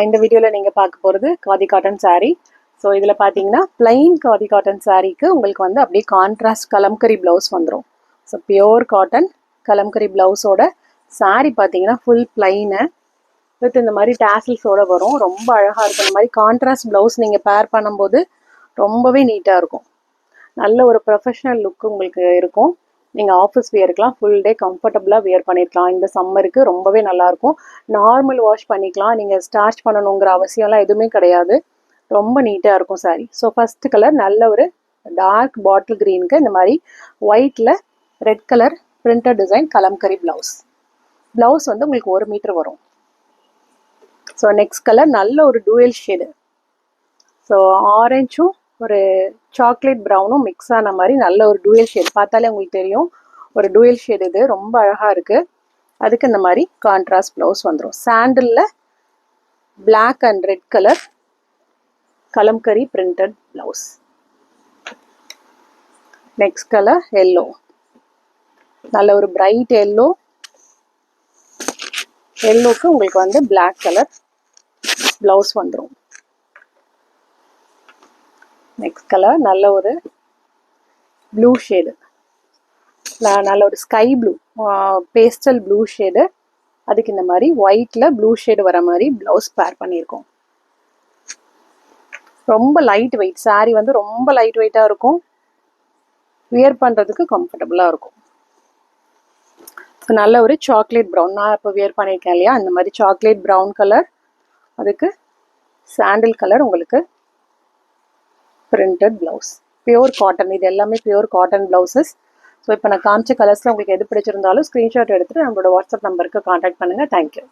இந்த வீடியோவில் நீங்கள் பார்க்க போகிறது காதி காட்டன் saree. ஸோ இதில் பார்த்தீங்கன்னா plain காதி காட்டன் சாரீக்கு உங்களுக்கு வந்து அப்படியே கான்ட்ராஸ்ட் கலம்கரி ப்ளவுஸ் வந்துடும். ஸோ பியோர் காட்டன் கலம்கரி ப்ளவுஸோட saree பார்த்தீங்கன்னா ஃபுல் பிளைனு வித் இந்த மாதிரி டேசல்ஸோடு வரும். ரொம்ப அழகாக இருக்கும். இந்த மாதிரி கான்ட்ராஸ்ட் ப்ளவுஸ் நீங்கள் பேர் பண்ணும்போது ரொம்பவே நீட்டாக இருக்கும். நல்ல ஒரு ப்ரொஃபஷ்னல் லுக் உங்களுக்கு இருக்கும். நீங்கள் ஆஃபீஸ் வியருக்கெலாம் ஃபுல் டே கம்ஃபர்டபுளாக வியர் பண்ணியிருக்கலாம். இந்த சம்மருக்கு ரொம்பவே நல்லாயிருக்கும். நார்மல் வாஷ் பண்ணிக்கலாம். நீங்கள் ஸ்டார்ச் பண்ணணுங்கிற அவசியம்லாம் எதுவுமே கிடையாது. ரொம்ப நீட்டாக இருக்கும் சாரீ. ஸோ ஃபஸ்ட்டு கலர் நல்ல ஒரு டார்க் பாட்டில் க்ரீனுக்கு இந்த மாதிரி ஒயிட்டில் red colour printed design kalamkari blouse. Blouse வந்து உங்களுக்கு 1 மீட்டர் வரும். ஸோ நெக்ஸ்ட் கலர் நல்ல ஒரு டூயல் ஷேடு. ஸோ ஆரஞ்சும் ஒரு சாக்லேட் ப்ரௌனும் மிக்ஸ் ஆன மாதிரி நல்ல ஒரு டூயல் ஷேட். பார்த்தாலே உங்களுக்கு தெரியும் ஒரு டூயல் ஷேட். இது ரொம்ப அழகாக இருக்குது. அதுக்கு இந்த மாதிரி கான்ட்ராஸ்ட் ப்ளவுஸ் வந்துடும். சாண்டிலில் black and red colour kalamkari printed blouse. Next colour yellow. நல்ல ஒரு பிரைட் எல்லோ. எல்லோக்கு உங்களுக்கு வந்து பிளாக் கலர் ப்ளவுஸ் வந்துடும். நெக்ஸ்ட் கலர் நல்ல ஒரு ப்ளூ ஷேடு. நல்ல ஒரு sky blue pastel blue shade. அதுக்கு இந்த மாதிரி ஒயிட்டில் ப்ளூ ஷேடு வர மாதிரி ப்ளவுஸ் பேர் பண்ணியிருக்கோம். ரொம்ப லைட் வெயிட் சாரீ வந்து ரொம்ப லைட் வெயிட்டாக இருக்கும். வியர் பண்ணுறதுக்கு கம்ஃபர்டபுளாக இருக்கும். நல்ல ஒரு சாக்லேட் ப்ரௌன். நான் இப்போ வியர் பண்ணியிருக்கேன் இல்லையா, அந்த மாதிரி சாக்லேட் ப்ரௌன் கலர். அதுக்கு சாண்டில் கலர் உங்களுக்கு பிரிண்டட் ப்ளவுஸ். Pure cotton. இது எல்லாமே பியோர் காட்டன் ப்ளவுசஸ். ஸோ இப்போ நான் காமிச்ச கலர்ஸில் உங்களுக்கு எது பிடிச்சிருந்தாலும் ஸ்க்ரீன்ஷாட் எடுத்துகிட்டு நம்மளோட வாட்ஸ்அப் நம்பருக்கு காண்டாக்ட் பண்ணுங்கள். தேங்க்யூ.